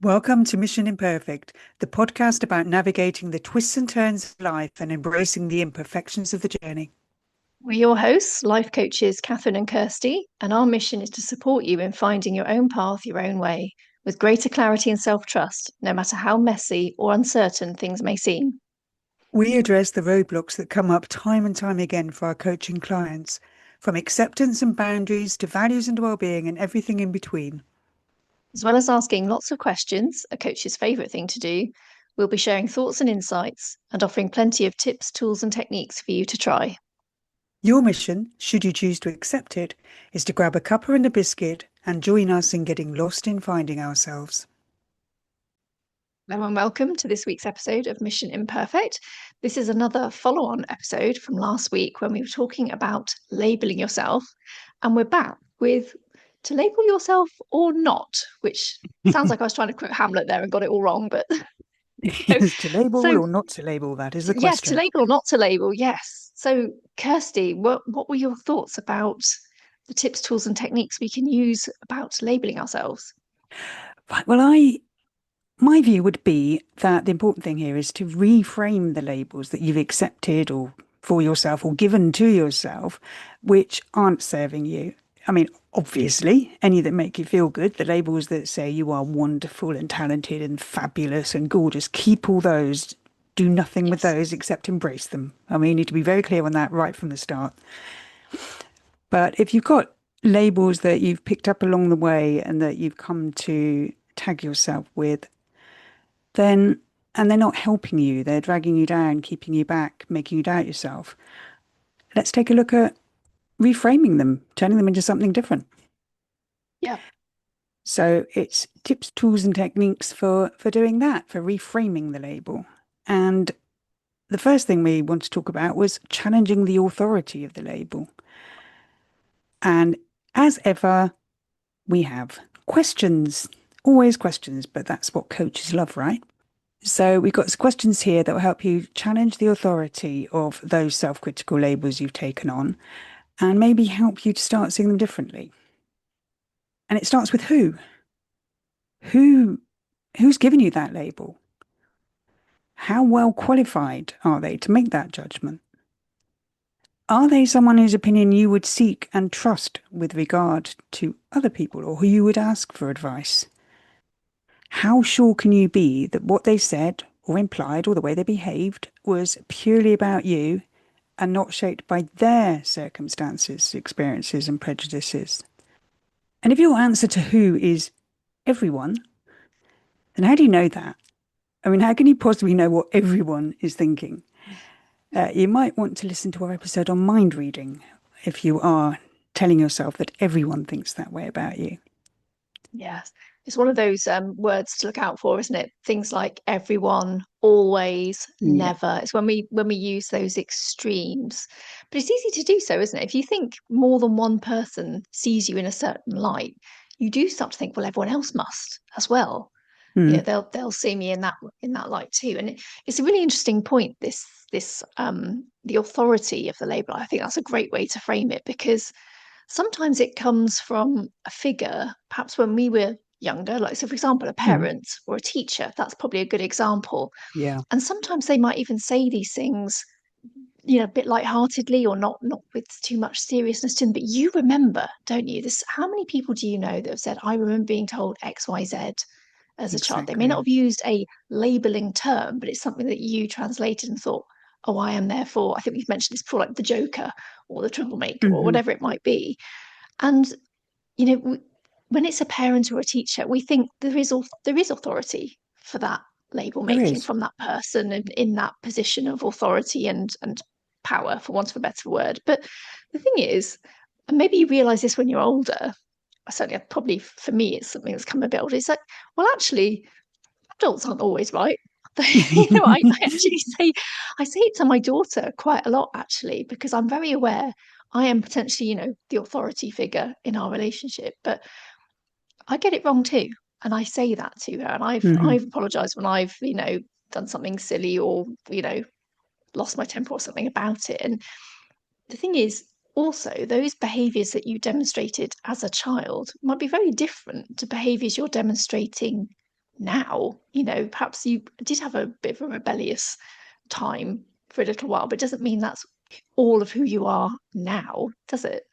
Welcome to Mission Imperfect, the podcast about navigating the twists and turns of life and embracing the imperfections of the journey. We're your hosts, life coaches Catherine and Kirsty, and our mission is to support you in finding your own path, your own way, with greater clarity and self trust, no matter how messy or uncertain things may seem. We address the roadblocks that come up time and time again for our coaching clients, from acceptance and boundaries to values and well-being and everything in between. As well as asking lots of questions, a coach's favourite thing to do, we'll be sharing thoughts and insights and offering plenty of tips, tools, and techniques for you to try. Your mission, should you choose to accept it, is to grab a cuppa and a biscuit and join us in getting lost in finding ourselves. Hello and welcome to this week's episode of Mission Imperfect. This is another follow-on episode from last week when we were talking about labelling yourself, and we're back with to label yourself or not, which sounds like I was trying to quote Hamlet there and got it all wrong, but Is to label so or not to label? That is the yes, to question. label or not to label, yes. So Kirsty, what were your thoughts about the tips, tools, and techniques we can use about labelling ourselves? Right, well, my view would be that the important thing here is to reframe the labels that you've accepted or for yourself or given to yourself, which aren't serving you. I mean, obviously, any that make you feel good, the labels that say you are wonderful and talented and fabulous and gorgeous, keep all those. Do nothing with Yes. those except embrace them. I mean, you need to be very clear on that right from the start. But if you've got labels that you've picked up along the way and that you've come to tag yourself with, then and they're not helping you, they're dragging you down, keeping you back, making you doubt yourself. Let's take a look at reframing them, turning them into something different. Yeah. So it's tips, tools, and techniques for doing that, for reframing the label. And the first thing we want to talk about was challenging the authority of the label. And as ever, we have questions, always questions, but that's what coaches love, right? So we've got some questions here that will help you challenge the authority of those self-critical labels you've taken on and maybe help you to start seeing them differently. And it starts with who? Who who's given you that label? How well qualified are they to make that judgment? Are they someone whose opinion you would seek and trust with regard to other people or who you would ask for advice? How sure can you be that what they said or implied or the way they behaved was purely about you and not shaped by their circumstances, experiences, and prejudices? And if your answer to who is everyone, then how do you know that? I mean, how can you possibly know what everyone is thinking? You might want to listen to our episode on mind reading if you are telling yourself that everyone thinks that way about you. Yes, it's one of those words to look out for, isn't it? Things like everyone, always, Yeah, never. It's when we use those extremes. But it's easy to do so, isn't it? If you think more than one person sees you in a certain light, you do start to think, well, everyone else must as well. mm, They'll see me in that light too. And it's a really interesting point, this the authority of the label. I think that's a great way to frame it because sometimes it comes from a figure, perhaps when we were younger, like, so for example, a mm, parent or a teacher. That's probably a good example. yeah, And sometimes they might even say these things, a bit lightheartedly or not with too much seriousness to them. But you remember, don't you? This How many people do you know that have said, I remember being told XYZ as a child? They may not exactly. have used a labeling term, but it's something that you translated and thought, oh, I am therefore, I think we've mentioned this before, like the joker or the troublemaker or Hmm. whatever it might be. And when it's a parent or a teacher, we think there is authority for that label There making is. from that person in that position of authority and power, for want of a better word. But the thing is, and maybe you realize this when you're older, certainly probably for me it's something that's come a bit older, it's like, well, actually adults aren't always right. I actually say it to my daughter quite a lot, actually, because I'm very aware I am potentially, the authority figure in our relationship, but I get it wrong too. And I say that to her. And I've Hmm. I've apologized when I've, done something silly or, lost my temper or something about it. And the thing is, also, those behaviors that you demonstrated as a child might be very different to behaviors you're demonstrating now. You know, perhaps you did have a bit of a rebellious time for a little while, but it doesn't mean that's all of who you are now, does it?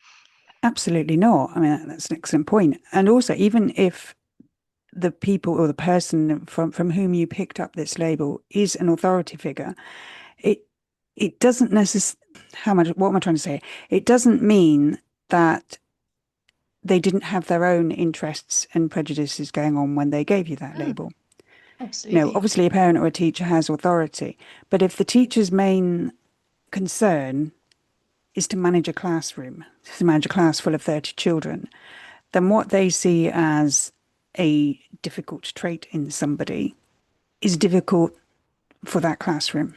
Absolutely not. I mean, that's an excellent point. And also, even if the people or the person from whom you picked up this label is an authority figure, it it doesn't necessarily, how much, what am I trying to say? It doesn't mean that they didn't have their own interests and prejudices going on when they gave you that Mm, label. absolutely. Obviously a parent or a teacher has authority, but if the teacher's main concern is to manage a classroom, to manage a class full of 30 children, then what they see as a difficult trait in somebody is difficult for that classroom,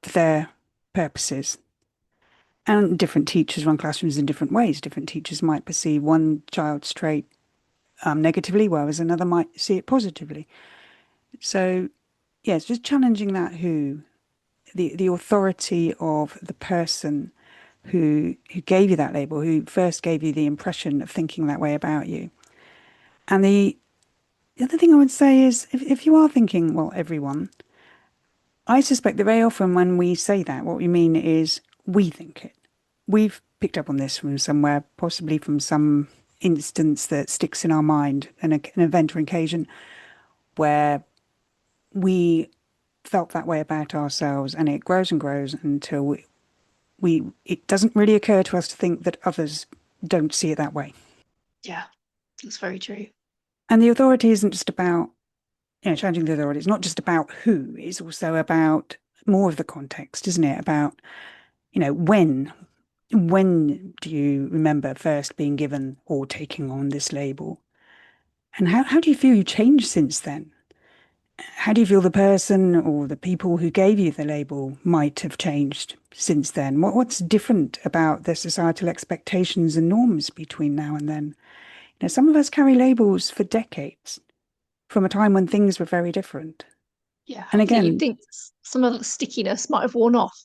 for their purposes. And different teachers run classrooms in different ways. Different teachers might perceive one child's trait negatively, whereas another might see it positively. So, yeah, it's just challenging that the authority of the person who gave you that label, who first gave you the impression of thinking that way about you. And the other thing I would say is if you are thinking, well, everyone, I suspect that very often when we say that, what we mean is we think it. We've picked up on this from somewhere, possibly from some instance that sticks in our mind, an event or occasion where we felt that way about ourselves, and it grows and grows until it doesn't really occur to us to think that others don't see it that way. Yeah, that's very true. And the authority isn't just about, challenging the authority. It's not just about who, it's also about more of the context, isn't it? About, when do you remember first being given or taking on this label? And how do you feel you changed since then? How do you feel the person or the people who gave you the label might have changed since then? What's different about the societal expectations and norms between now and then? Some of us carry labels for decades from a time when things were very different. Yeah, And I think you'd again, think some of the stickiness might have worn off.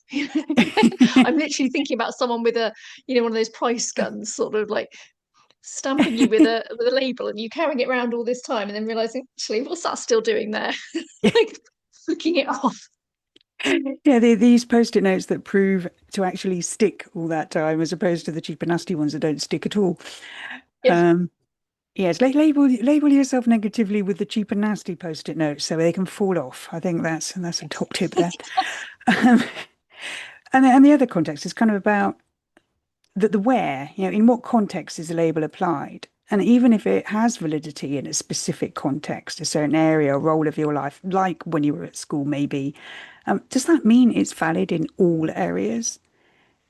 I'm literally thinking about someone with a, one of those price guns, sort of like stamping you with a label, and you carrying it around all this time, and then realizing, actually, what's that still doing there? Like flicking it off. yeah, these post-it notes that prove to actually stick all that time, as opposed to the cheap and nasty ones that don't stick at all. Yeah. Um, yes, label yourself negatively with the cheap and nasty post-it notes so they can fall off. I think that's a top tip there. Um, and the other context is kind of about the where, in what context is a label applied? And even if it has validity in a specific context, a certain area or role of your life, like when you were at school, maybe, does that mean it's valid in all areas?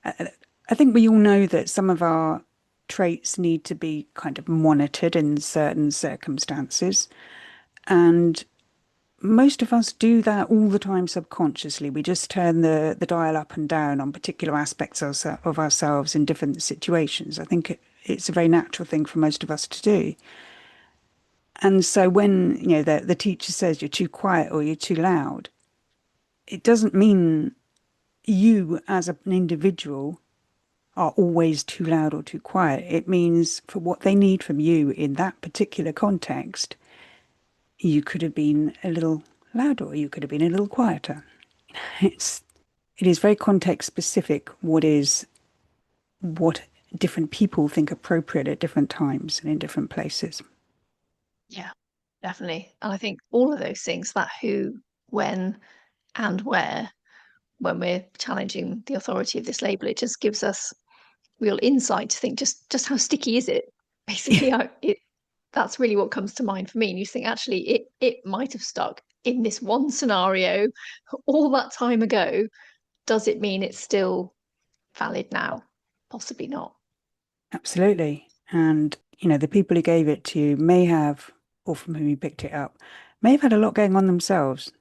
I think we all know that some of our traits need to be kind of monitored in certain circumstances. And most of us do that all the time subconsciously. We just turn the dial up and down on particular aspects of ourselves in different situations. I think it's a very natural thing for most of us to do. And so when, the teacher says you're too quiet or you're too loud, it doesn't mean you as an individual are always too loud or too quiet. It means for what they need from you in that particular context, you could have been a little louder or you could have been a little quieter. It's it is very context specific what different people think appropriate at different times and in different places. Yeah, definitely. And I think all of those things, that who, when, and where, when we're challenging the authority of this label, it just gives us real insight to think just how sticky is it? Basically, that's really what comes to mind for me. And you think actually it might have stuck in this one scenario all that time ago. Does it mean it's still valid now? Possibly not. Absolutely. And, the people who gave it to you may have, or from whom you picked it up, may have had a lot going on themselves.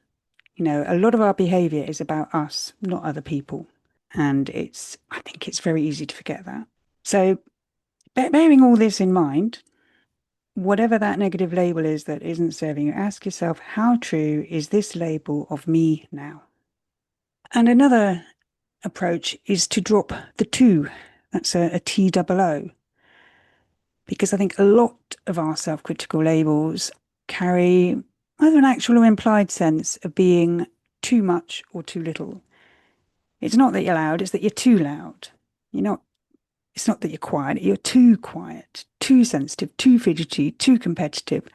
A lot of our behavior is about us, not other people. And I think it's very easy to forget that. So, bearing all this in mind, whatever that negative label is that isn't serving you, ask yourself, how true is this label of me now? And another approach is to drop the two. That's a TOO, because I think a lot of our self-critical labels carry either an actual or implied sense of being too much or too little. It's not that you're loud, it's that you're too loud. You're not, it's not that you're quiet, too sensitive, too fidgety, too competitive.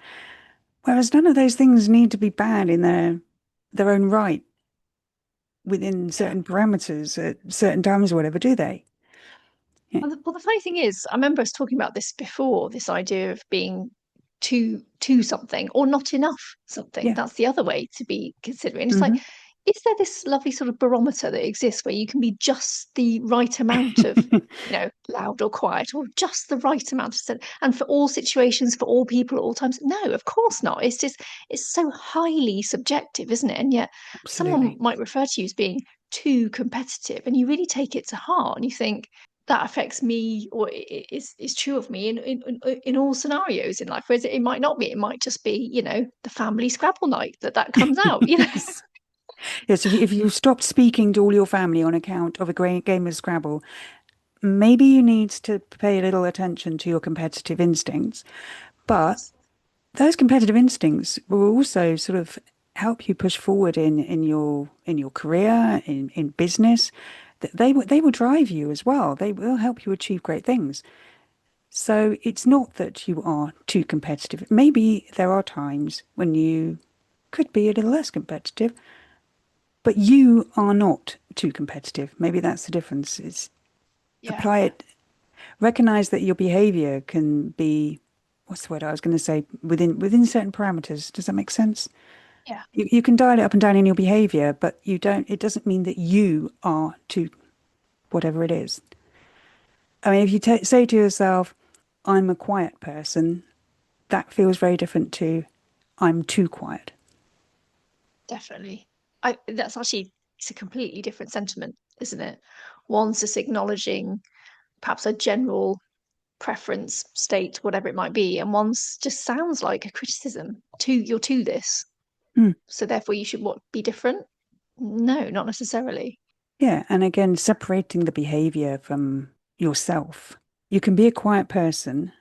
Whereas none of those things need to be bad in their own right within Yeah. certain parameters at certain times or whatever, do they? Yeah. Well, the funny thing is, I remember us talking about this before, this idea of being too something or not enough something. Yeah. That's the other way to be considering. It's like, Hmm. is there this lovely sort of barometer that exists where you can be just the right amount of, loud or quiet, or just the right amount of, and for all situations, for all people at all times? No, of course not. It's just, it's so highly subjective, isn't it? And yet someone Absolutely. might refer to you as being too competitive, and you really take it to heart and you think, that affects me, or is true of me in all scenarios in life. Whereas it might not be. It might just be, the family Scrabble night that comes out. Yes. Yes. If you stopped speaking to all your family on account of a great game of Scrabble, maybe you need to pay a little attention to your competitive instincts. But Yes. those competitive instincts will also sort of help you push forward in your career, in business. They will drive you as well. They will help you achieve great things. So it's not that you are too competitive. Maybe there are times when you could be a little less competitive, but you are not too competitive. Maybe that's the difference. Is Yeah. apply it, recognize that your behavior can be, what's the word I was going to say, within certain parameters. Does that make sense? Yeah. You can dial it up and down in your behavior, but you don't, it doesn't mean that you are too, whatever it is. I mean, if you say to yourself, I'm a quiet person, that feels very different to I'm too quiet. Definitely. I That's actually, it's a completely different sentiment, isn't it? One's just acknowledging perhaps a general preference, state, whatever it might be, and one's just sounds like a criticism. You're to this, Hmm. so therefore you should what be different. No, not necessarily. Yeah. And again, separating the behavior from yourself. You can be a quiet person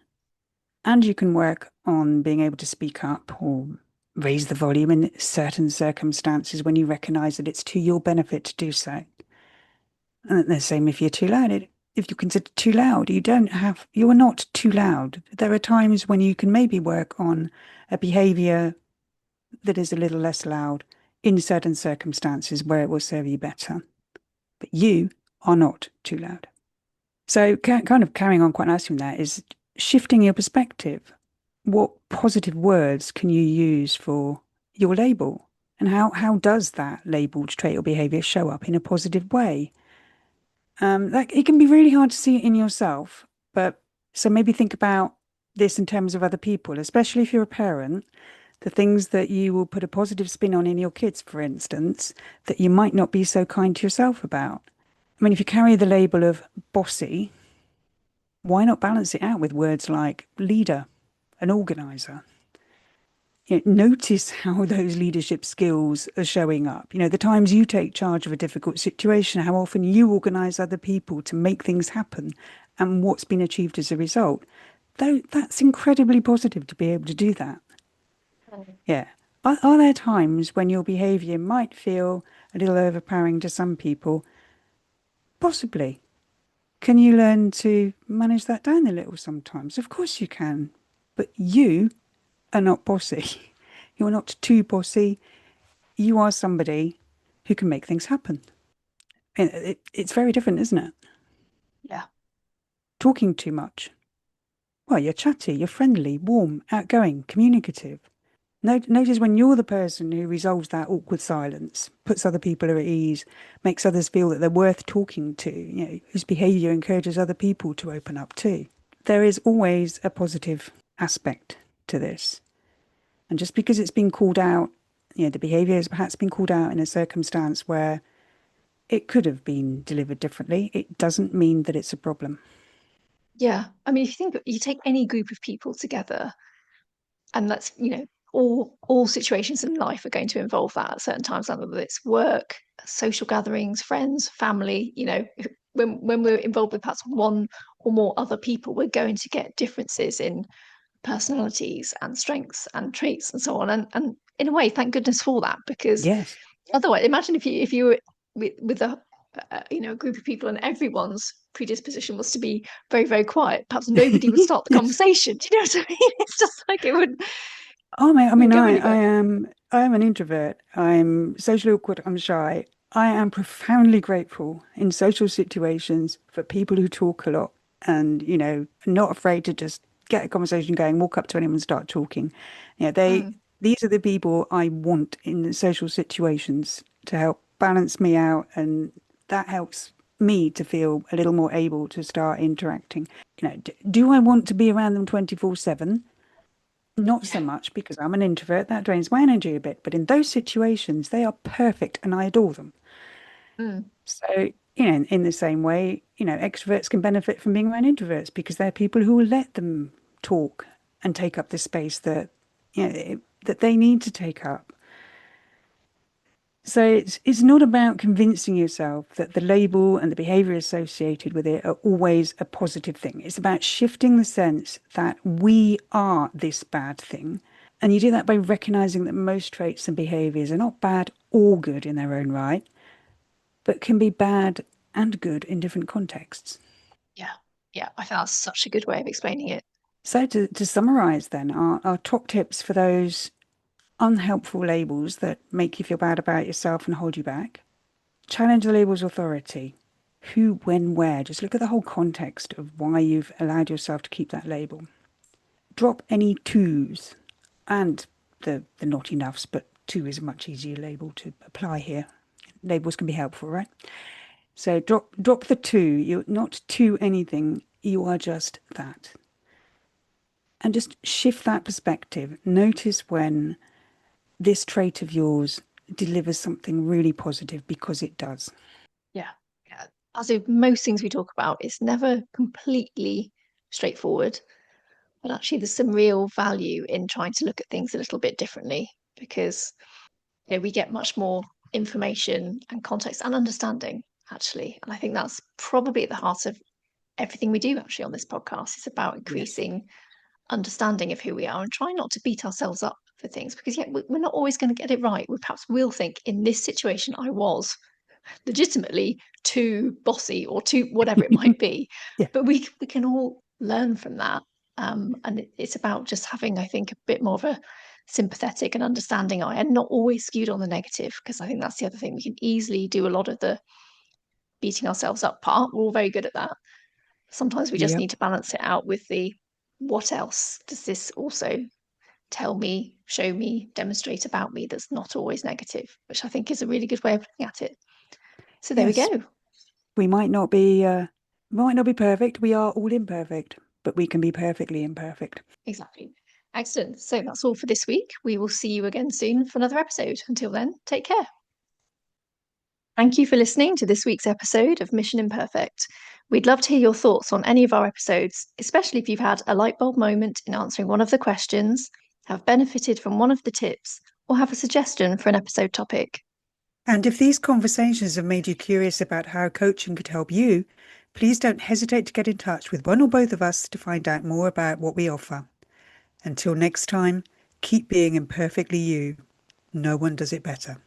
and you can work on being able to speak up or raise the volume in certain circumstances when you recognize that it's to your benefit to do so. And the same if you're too loud. If you're considered too loud, you are not too loud. There are times when you can maybe work on a behavior that is a little less loud in certain circumstances where it will serve you better. But you are not too loud. So, kind of carrying on quite nicely from that is shifting your perspective. What positive words can you use for your label? And how does that labeled trait or behavior show up in a positive way? Like it can be really hard to see it in yourself, but so maybe think about this in terms of other people, especially if you're a parent, the things that you will put a positive spin on in your kids, for instance, that you might not be so kind to yourself about. I mean, if you carry the label of bossy, why not balance it out with words like leader, an organizer? Notice how those leadership skills are showing up. The times you take charge of a difficult situation, how often you organize other people to make things happen, and what's been achieved as a result. Though that's incredibly positive to be able to do that. Mm. Yeah. Are there times when your behavior might feel a little overpowering to some people? Possibly. Can you learn to manage that down a little sometimes? Of course you can. But you are not bossy. You're not too bossy. You are somebody who can make things happen. And it's very different, isn't it? Yeah. Talking too much. Well, you're chatty, you're friendly, warm, outgoing, communicative. Notice when you're the person who resolves that awkward silence, puts other people at ease, makes others feel that they're worth talking to, whose behaviour encourages other people to open up too. There is always a positive aspect to this. And just because it's been called out, the behaviour has perhaps been called out in a circumstance where it could have been delivered differently, it doesn't mean that it's a problem. Yeah. I mean, if you think, you take any group of people together, and that's, all situations in life are going to involve that at certain times, whether it's work, social gatherings, friends, family. When we're involved with perhaps one or more other people, we're going to get differences in personalities and strengths and traits and so on. And in a way, thank goodness for that, because Yes. otherwise, imagine if you were with a group of people and everyone's predisposition was to be very, very quiet. Perhaps nobody would start the Yes. conversation. Do you know what I mean? It's just like Oh man, I it mean, would go I, anywhere. I am I am an introvert. I'm socially awkward. I'm shy. I am profoundly grateful in social situations for people who talk a lot and, not afraid to just get a conversation going, walk up to anyone and start talking. Mm, These are the people I want in the social situations to help balance me out, and that helps me to feel a little more able to start interacting. Do I want to be around them 24/7? Not yeah. so much, because I'm an introvert. That drains my energy a bit. But in those situations, they are perfect and I adore them. Mm, So, in the same way, extroverts can benefit from being around introverts because they're people who will let them talk and take up the space that they need to take up. So it's not about convincing yourself that the label and the behavior associated with it are always a positive thing. It's about shifting the sense that we are this bad thing. And you do that by recognizing that most traits and behaviors are not bad or good in their own right, but can be bad and good in different contexts. yeah. Yeah. I think that's such a good way of explaining it. So to summarize then, our top tips for those unhelpful labels that make you feel bad about yourself and hold you back. Challenge the label's authority. Who, when, where. Just look at the whole context of why you've allowed yourself to keep that label. Drop any twos and the not enoughs, but two is a much easier label to apply here. Labels can be helpful, right? So drop the two. You're not to anything. You are just that. And just shift that perspective. Notice when this trait of yours delivers something really positive, because it does. Yeah. Yeah. As with most things we talk about, it's never completely straightforward. But actually, there's some real value in trying to look at things a little bit differently, because we get much more information and context and understanding, actually. And I think that's probably at the heart of everything we do actually on this podcast. It's about Yes. increasing understanding of who we are and trying not to beat ourselves up for things, because yeah, we're not always going to get it right. We perhaps will think in this situation I was legitimately too bossy or too whatever it might be, Yeah. but we can all learn from that. And it's about just having, I think, a bit more of a sympathetic and understanding eye, and not always skewed on the negative, because I think that's the other thing. We can easily do a lot of the beating ourselves up part. We're all very good at that. Sometimes we just Yep. need to balance it out with the what else does this also tell me, show me, demonstrate about me that's not always negative, which I think is a really good way of looking at it. So there we Yes. go. We might not be perfect. We are all imperfect, but we can be perfectly imperfect. Exactly. Excellent. So that's all for this week. We will see you again soon for another episode. Until then, take care. Thank you for listening to this week's episode of Mission Imperfect. We'd love to hear your thoughts on any of our episodes, especially if you've had a light bulb moment in answering one of the questions, have benefited from one of the tips, or have a suggestion for an episode topic. And if these conversations have made you curious about how coaching could help you, please don't hesitate to get in touch with one or both of us to find out more about what we offer. Until next time, keep being imperfectly you. No one does it better.